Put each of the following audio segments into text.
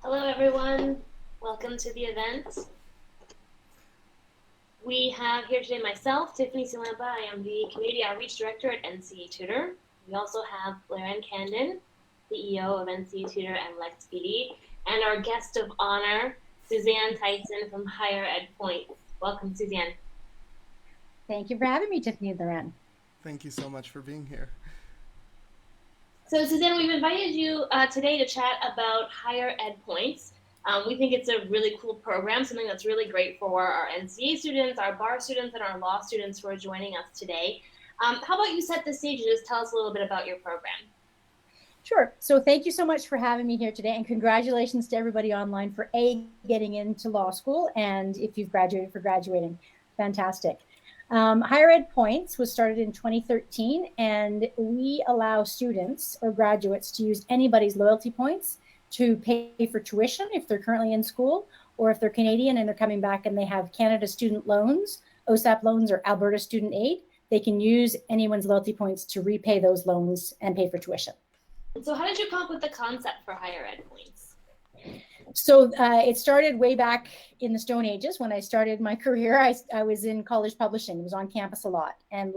Hello, everyone. Welcome to the event. We have here today myself, Tiffany Salampa. I am the Community Outreach Director at NCA Tutor. We also have Laren Candon, CEO of NCA Tutor and Lex PD, and our guest of honor, Suzanne Tyson from HigherEd Points. Welcome, Suzanne. Thank you for having me, Tiffany and Laren. Thank you so much for being here. So, Suzanne, we've invited you today to chat about HigherEd Points. We think it's a really cool program, something that's really great for our NCA students, our bar students, and our law students who are joining us today. How about you set the stage and just tell us a little bit about your program? Sure. So thank you so much for having me here today, and congratulations to everybody online for getting into law school, and if you've graduated, for graduating. Fantastic. HigherEd Points was started in 2013, and we allow students or graduates to use anybody's loyalty points to pay for tuition if they're currently in school, or if they're Canadian and they're coming back and they have Canada student loans, OSAP loans, or Alberta student aid. They can use anyone's loyalty points to repay those loans and pay for tuition. So how did you come up with the concept for HigherEd Points? So it started way back in the Stone Ages when I started my career. I was in college publishing, was on campus a lot, and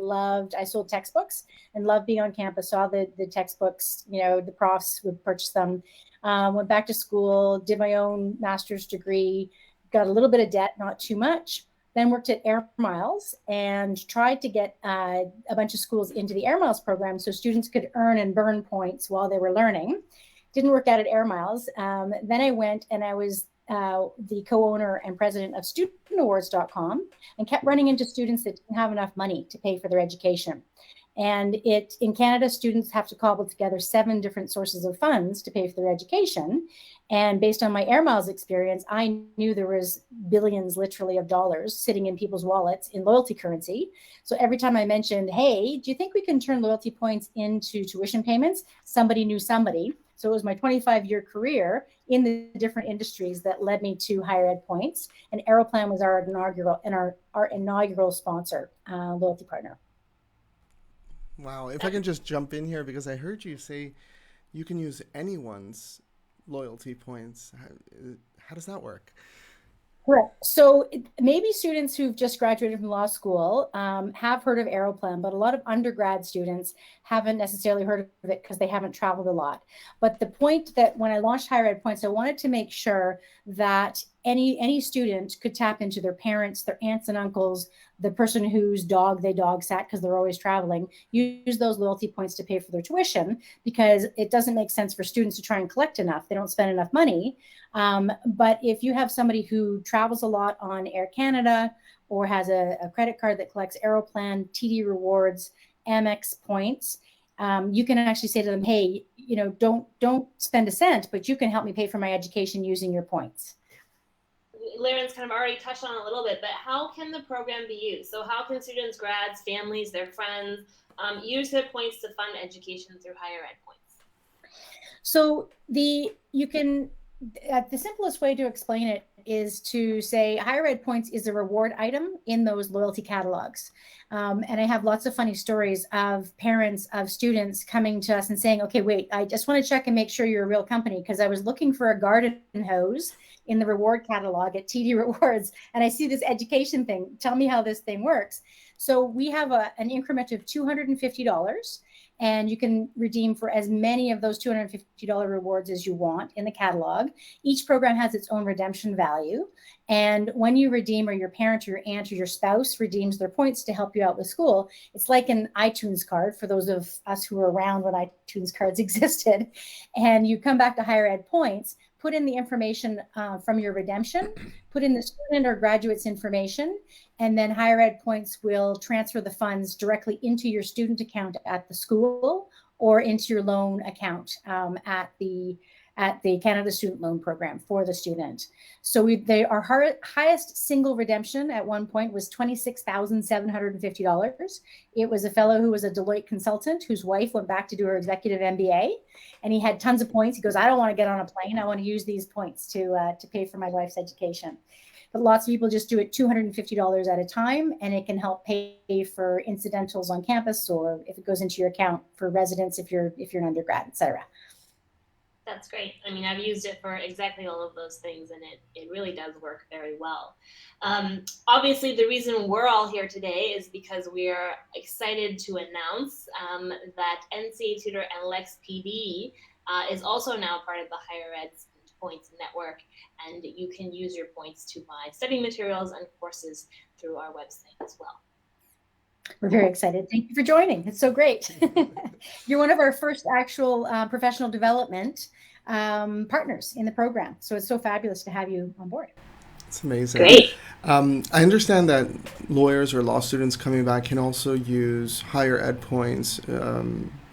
I sold textbooks and loved being on campus, saw the textbooks, the profs would purchase them, went back to school, did my own master's degree, got a little bit of debt, not too much, then worked at Air Miles and tried to get a bunch of schools into the Air Miles program so students could earn and burn points while they were learning. Didn't work out at Air Miles. Then I went and I was the co-owner and president of StudentAwards.com and kept running into students that didn't have enough money to pay for their education. And in Canada, students have to cobble together 7 different sources of funds to pay for their education. And based on my Air Miles experience, I knew there was billions, literally, of dollars sitting in people's wallets in loyalty currency. So every time I mentioned, hey, do you think we can turn loyalty points into tuition payments? Somebody knew somebody. So it was my 25-year career in the different industries that led me to HigherEd Points. And Aeroplan was our inaugural sponsor, loyalty partner. Wow, if I can just jump in here, because I heard you say you can use anyone's loyalty points. How does that work? Correct. So maybe students who've just graduated from law school have heard of Aeroplan, but a lot of undergrad students haven't necessarily heard of it because they haven't traveled a lot. But the point that when I launched HigherEd Points, I wanted to make sure that any student could tap into their parents, their aunts and uncles, the person whose dog they dog sat because they're always traveling, use those loyalty points to pay for their tuition, because it doesn't make sense for students to try and collect enough. They don't spend enough money. But if you have somebody who travels a lot on Air Canada or has a credit card that collects Aeroplan, TD rewards, Amex points, you can actually say to them, hey, don't spend a cent, but you can help me pay for my education using your points. Laren's kind of already touched on a little bit, but how can the program be used? So how can students, grads, families, their friends use their points to fund education through HigherEd Points? So the simplest way to explain it is to say HigherEd Points is a reward item in those loyalty catalogs. And I have lots of funny stories of parents of students coming to us and saying, okay, wait, I just want to check and make sure you're a real company because I was looking for a garden hose in the reward catalog at TD Rewards, and I see this education thing. Tell me how this thing works. So we have an increment of $250, and you can redeem for as many of those $250 rewards as you want in the catalog. Each program has its own redemption value. And when you redeem, or your parent or your aunt or your spouse redeems their points to help you out with school, it's like an iTunes card for those of us who were around when iTunes cards existed. And you come back to HigherEd Points, put in the information from your redemption, put in the student or graduate's information, and then HigherEd Points will transfer the funds directly into your student account at the school or into your loan account at the Canada Student Loan Program for the student. So our highest single redemption at one point was $26,750. It was a fellow who was a Deloitte consultant whose wife went back to do her executive MBA, and he had tons of points. He goes, I don't want to get on a plane. I want to use these points to pay for my wife's education. But lots of people just do it $250 at a time, and it can help pay for incidentals on campus, or if it goes into your account for residence, if you're an undergrad, et cetera. That's great. I mean, I've used it for exactly all of those things, and it really does work very well. Obviously, the reason we're all here today is because we are excited to announce that NCA Tutor and Lex PD is also now part of the HigherEd Points Network, and you can use your points to buy study materials and courses through our website as well. We're very excited. Thank you for joining. It's so great. You're one of our first actual professional development partners in the program. So it's so fabulous to have you on board. It's amazing. Great. I understand that lawyers or law students coming back can also use higher ed points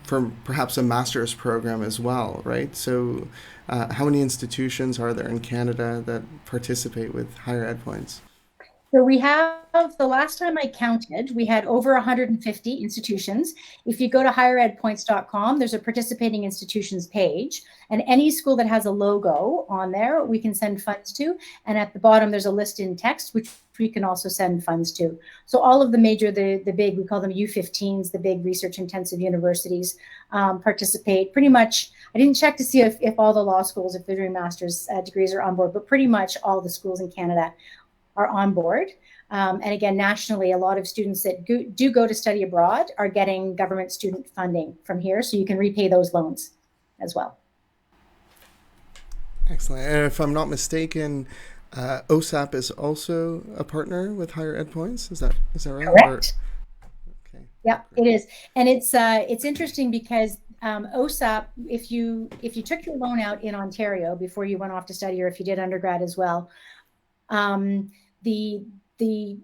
for perhaps a master's program as well, right? So how many institutions are there in Canada that participate with higher ed points? So we have, the last time I counted, we had over 150 institutions. If you go to higheredpoints.com, there's a participating institutions page, and any school that has a logo on there, we can send funds to. And at the bottom, there's a list in text, which we can also send funds to. So all of the major, the big, we call them U15s, the big research intensive universities participate. Pretty much, I didn't check to see if all the law schools, if they're doing master's degrees, are on board, but pretty much all the schools in Canada are on board. And again, nationally, a lot of students that do go to study abroad are getting government student funding from here, so you can repay those loans as well. Excellent. And if I'm not mistaken, OSAP is also a partner with Higher Ed Points. Is that right? Correct. Okay. Yeah, it is. And it's interesting because OSAP, if you took your loan out in Ontario before you went off to study, or if you did undergrad as well, the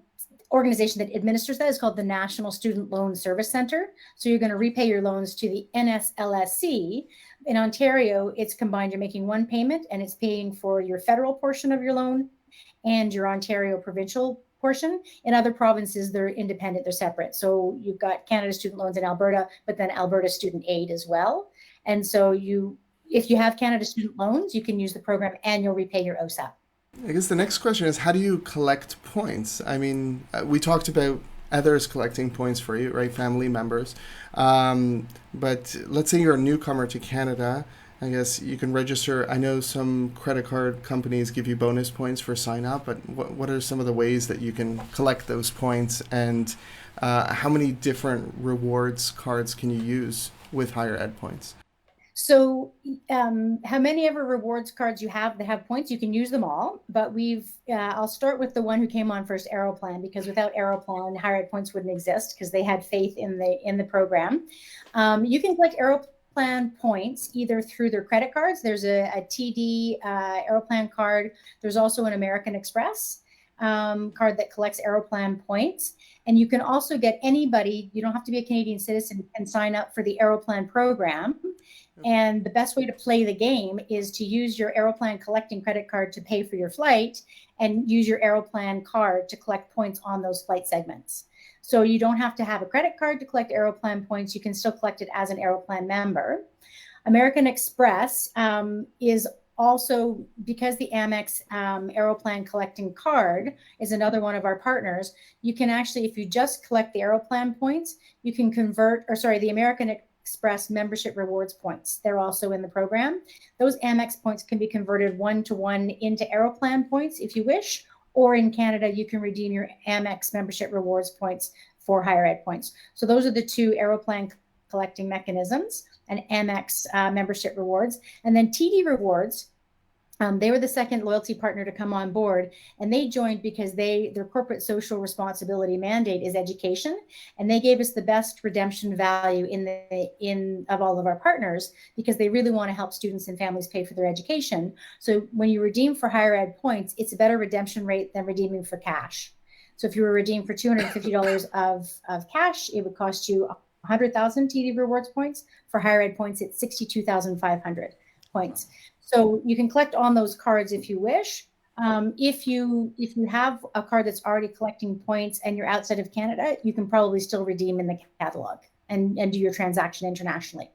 organization that administers that is called the National Student Loan Service Center. So you're going to repay your loans to the NSLSC. In Ontario, it's combined. You're making one payment, and it's paying for your federal portion of your loan and your Ontario provincial portion. In other provinces, they're independent, they're separate. So you've got Canada Student Loans in Alberta, but then Alberta Student Aid as well. And so if you have Canada Student Loans, you can use the program and you'll repay your OSAP. I guess the next question is, how do you collect points? I mean, we talked about others collecting points for you, right? Family members. But let's say you're a newcomer to Canada. I guess you can register. I know some credit card companies give you bonus points for sign up, but what are some of the ways that you can collect those points, and how many different rewards cards can you use with higher ed points? So how many ever rewards cards you have that have points, you can use them all, but I'll start with the one who came on first, Aeroplan, because without Aeroplan, higher ed points wouldn't exist because they had faith in the program. You can collect Aeroplan points either through their credit cards. There's a TD Aeroplan card. There's also an American Express card that collects Aeroplan points. And you can also get anybody, you don't have to be a Canadian citizen, and sign up for the Aeroplan program. And the best way to play the game is to use your Aeroplan collecting credit card to pay for your flight, and use your Aeroplan card to collect points on those flight segments. So you don't have to have a credit card to collect Aeroplan points. You can still collect it as an Aeroplan member. American Express is also, because the Amex Aeroplan collecting card is another one of our partners, you can actually, if you just collect the Aeroplan points, you can the American Express membership rewards points. They're also in the program. Those Amex points can be converted 1-to-1 into Aeroplan points if you wish, or in Canada, you can redeem your Amex membership rewards points for higher ed points. So those are the two Aeroplan collecting mechanisms, and Amex membership rewards. And then TD Rewards, they were the second loyalty partner to come on board, and they joined because their corporate social responsibility mandate is education, and they gave us the best redemption value of all of our partners, because they really want to help students and families pay for their education. So when you redeem for higher ed points, it's a better redemption rate than redeeming for cash. So if you were redeemed for $250 of cash, it would cost you 100,000 TD Rewards points. For higher ed points, it's 62,500 points. So you can collect on those cards if you wish. If you have a card that's already collecting points and you're outside of Canada, you can probably still redeem in the catalog and do your transaction internationally.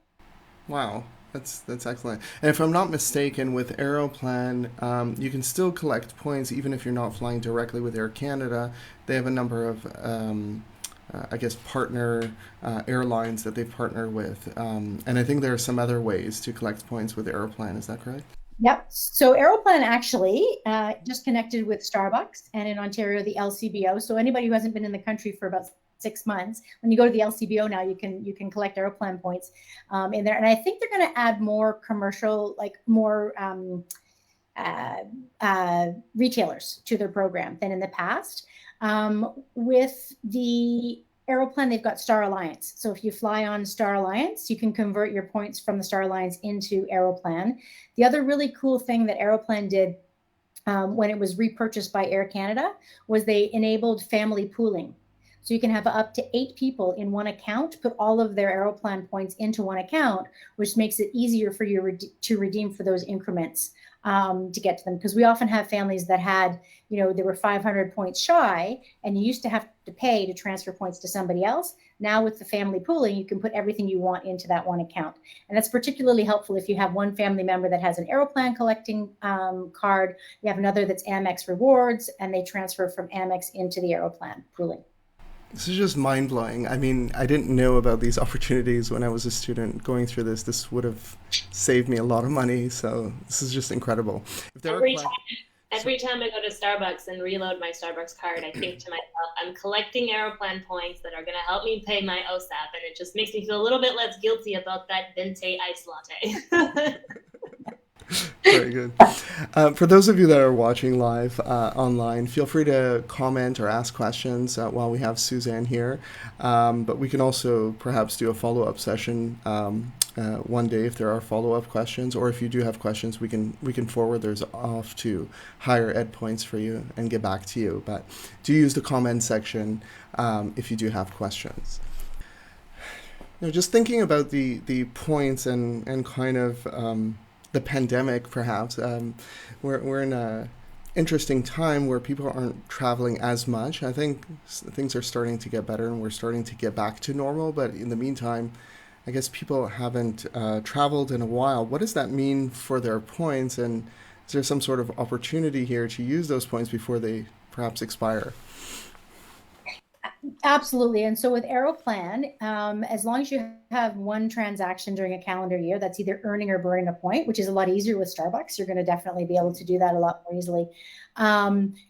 Wow, that's excellent. And if I'm not mistaken, with Aeroplan, you can still collect points even if you're not flying directly with Air Canada. They have a number of I guess, partner airlines that they partner with. And I think there are some other ways to collect points with Aeroplan. Is that correct? Yep. So Aeroplan actually just connected with Starbucks, and in Ontario, the LCBO. So anybody who hasn't been in the country for about 6 months, when you go to the LCBO now, you can collect Aeroplan points in there. And I think they're going to add more commercial, like more retailers to their program than in the past. With the Aeroplan, they've got Star Alliance. So if you fly on Star Alliance, you can convert your points from the Star Alliance into Aeroplan. The other really cool thing that Aeroplan did when it was repurchased by Air Canada was they enabled family pooling. So you can have up to 8 people in one account, put all of their Aeroplan points into one account, which makes it easier for you to redeem for those increments to get to them. Because we often have families that had, they were 500 points shy, and you used to have to pay to transfer points to somebody else. Now with the family pooling, you can put everything you want into that one account. And that's particularly helpful if you have one family member that has an Aeroplan collecting card, you have another that's Amex Rewards, and they transfer from Amex into the Aeroplan pooling. This is just mind-blowing. I mean, I didn't know about these opportunities when I was a student going through this. This would have saved me a lot of money, so this is just incredible. If there Every time I go to Starbucks and reload my Starbucks card, I think to myself, I'm collecting Aeroplan points that are going to help me pay my OSAP, and it just makes me feel a little bit less guilty about that venti ice latte. Very good. For those of you that are watching live online, feel free to comment or ask questions while we have Suzanne here. But we can also perhaps do a follow-up session one day if there are follow-up questions, or if you do have questions, we can forward those off to HigherEd points for you and get back to you. But do use the comment section if you do have questions. Just thinking about the points and kind of the pandemic, perhaps. We're in a interesting time where people aren't traveling as much. I think things are starting to get better and we're starting to get back to normal. But in the meantime, I guess people haven't traveled in a while. What does that mean for their points? And is there some sort of opportunity here to use those points before they perhaps expire? Absolutely. And so with Aeroplan, as long as you have one transaction during a calendar year, that's either earning or burning a point, which is a lot easier with Starbucks. You're going to definitely be able to do that a lot more easily.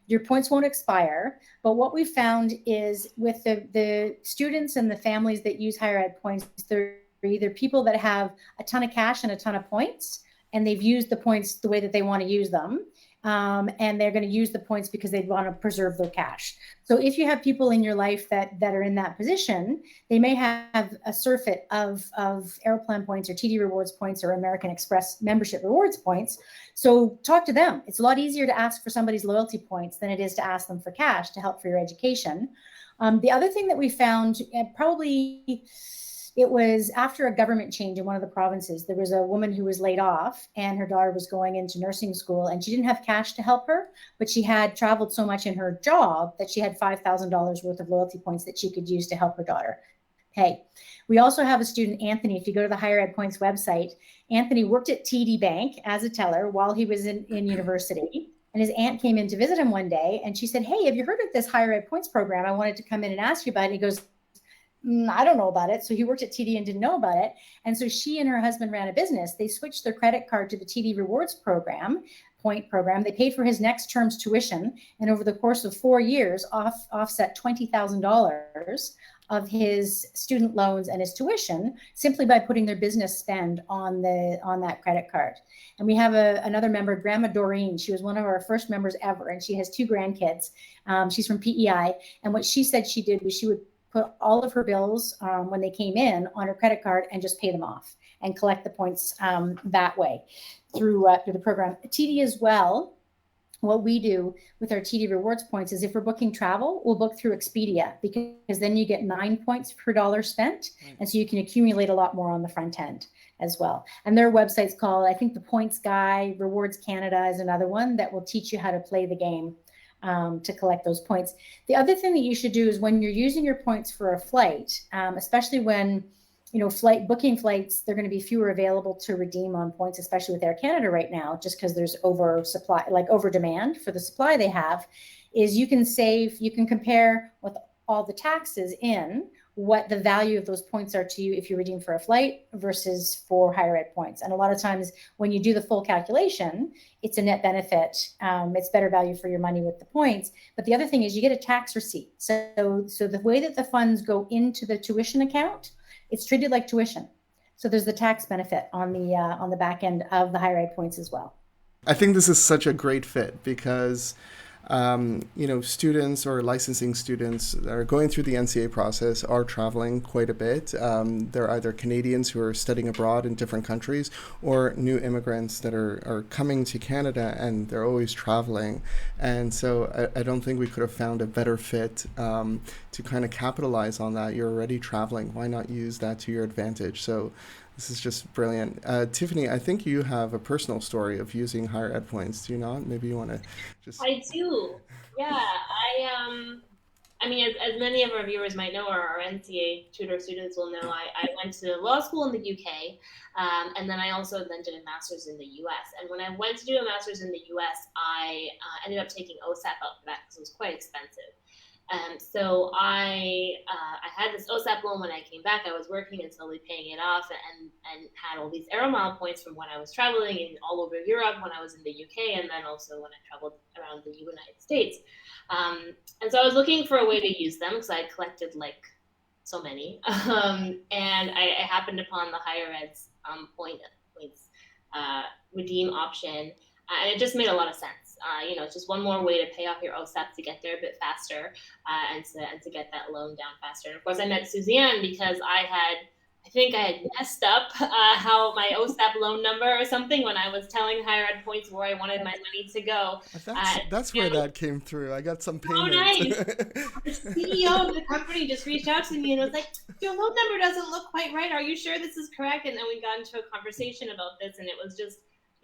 Your points won't expire. But what we found is with the students and the families that use HigherEd points, they're either people that have a ton of cash and a ton of points, and they've used the points the way that they want to use them. And they're going to use the points because they want to preserve their cash. So if you have people in your life that are in that position, they may have a surfeit of Aeroplan points or TD Rewards points or American Express membership rewards points. So talk to them. It's a lot easier to ask for somebody's loyalty points than it is to ask them for cash to help for your education. The other thing that we found, probably it was after a government change in one of the provinces. There was a woman who was laid off and her daughter was going into nursing school, and she didn't have cash to help her, but she had traveled so much in her job that she had $5,000 worth of loyalty points that she could use to help her daughter pay. We also have a student, Anthony. If you go to the HigherEd Points website, Anthony worked at TD Bank as a teller while he was in university. And his aunt came in to visit him one day, and she said, "Hey, have you heard of this HigherEd Points program? I wanted to come in and ask you about it." And he goes, "I don't know about it." So he worked at TD and didn't know about it. And so she and her husband ran a business. They switched their credit card to the TD Rewards point program. They paid for his next term's tuition, and over the course of 4 years, offset $20,000 of his student loans and his tuition simply by putting their business spend on that credit card. And we have another member, Grandma Doreen. She was one of our first members ever, and she has 2 grandkids. She's from PEI, and what she said she did was she would put all of her bills when they came in on her credit card and just pay them off and collect the points that way through the program. TD as well, what we do with our TD Rewards points is if we're booking travel, we'll book through Expedia, because then you get 9 points per dollar spent. And so you can accumulate a lot more on the front end as well. And their website's called, I think, the Points Guy. Rewards Canada is another one that will teach you how to play the game to collect those points. The other thing that you should do is when you're using your points for a flight, especially when booking flights, they're going to be fewer available to redeem on points, especially with Air Canada right now, just because there's over demand for the supply they have, is you can compare with all the taxes in what the value of those points are to you if you redeem for a flight versus for higher ed points. And a lot of times when you do the full calculation, it's a net benefit. It's better value for your money with the points. But the other thing is you get a tax receipt. So the way that the funds go into the tuition account, it's treated like tuition. So there's the tax benefit on the back end of the higher ed points as well. I think this is such a great fit because students or licensing students that are going through the NCA process are traveling quite a bit. They're either Canadians who are studying abroad in different countries or new immigrants that are coming to Canada and they're always traveling. And so I don't think we could have found a better fit to kind of capitalize on that. You're already traveling. Why not use that to your advantage? So this is just brilliant. Tiffany, I think you have a personal story of using higher ed points. Do you not? Maybe you want to just... I do. Yeah. I mean, as many of our viewers might know, or our NCA Tutor students will know, I went to law school in the UK, and then I also then did a master's in the US. And when I went to do a master's in the US, I ended up taking OSAP out for that because it was quite expensive. So I had this OSAP loan when I came back. I was working and slowly paying it off, and had all these Aeroplan points from when I was traveling in all over Europe when I was in the UK, and then also when I traveled around the United States. And so I was looking for a way to use them because I had collected like so many, and I happened upon the HigherEd's points redeem option, and it just made a lot of sense. It's just one more way to pay off your OSAP to get there a bit faster, and to get that loan down faster. And of course, I met Suzanne because I think I had messed up how my OSAP loan number or something when I was telling higher ed points where I wanted my money to go. That's where that came through. I got some payment. Oh, nice. The CEO of the company just reached out to me and was like, your loan number doesn't look quite right. Are you sure this is correct? And then we got into a conversation about this, and it was just,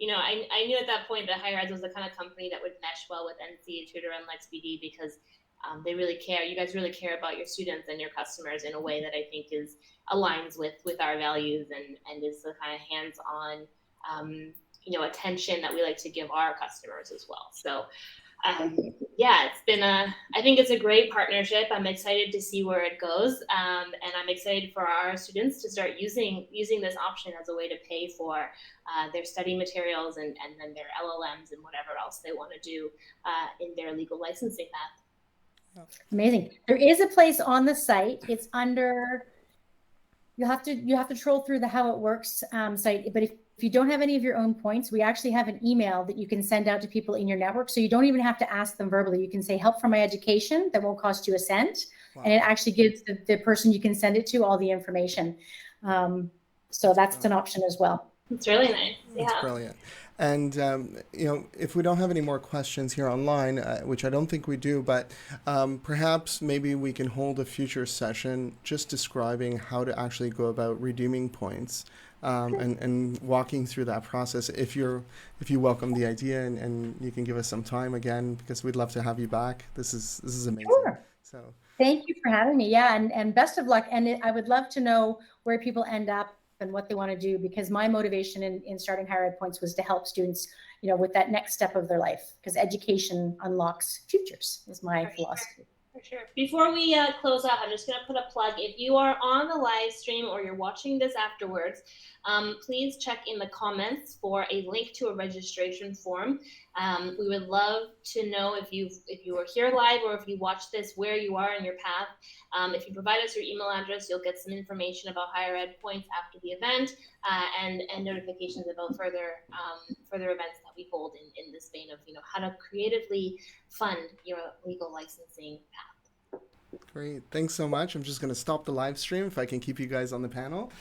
I knew at that point that HigherEd was the kind of company that would mesh well with NCA Tutor and LexPD because they really care. You guys really care about your students and your customers in a way that I think aligns with our values and is the kind of hands-on, attention that we like to give our customers as well. So, it's been I think it's a great partnership. I'm excited to see where it goes. And I'm excited for our students to start using this option as a way to pay for their study materials and then their LLMs and whatever else they want to do in their legal licensing path. Amazing. There is a place on the site. It's under, you have to troll through the How It Works site. But if you don't have any of your own points, we actually have an email that you can send out to people in your network. So you don't even have to ask them verbally. You can say help for my education. That won't cost you a cent. Wow. And it actually gives the person you can send it to all the information. So that's an option as well. It's really nice. It's brilliant. And, if we don't have any more questions here online, which I don't think we do, but perhaps maybe we can hold a future session just describing how to actually go about redeeming points and walking through that process. If you welcome the idea and you can give us some time again, because we'd love to have you back. This is amazing. Sure. So thank you for having me. Yeah, and best of luck. And I would love to know where people end up and what they want to do, because my motivation in starting higher ed points was to help students, with that next step of their life, because education unlocks futures is my philosophy. For sure. Before we close out, I'm just going to put a plug. If you are on the live stream or you're watching this afterwards, please check in the comments for a link to a registration form. We would love to know if you are here live or if you watch this, where you are in your path. If you provide us your email address, you'll get some information about higher ed points after the event and notifications about further events that we hold in this vein of how to creatively fund your legal licensing path. Great. Thanks so much. I'm just going to stop the live stream if I can keep you guys on the panel.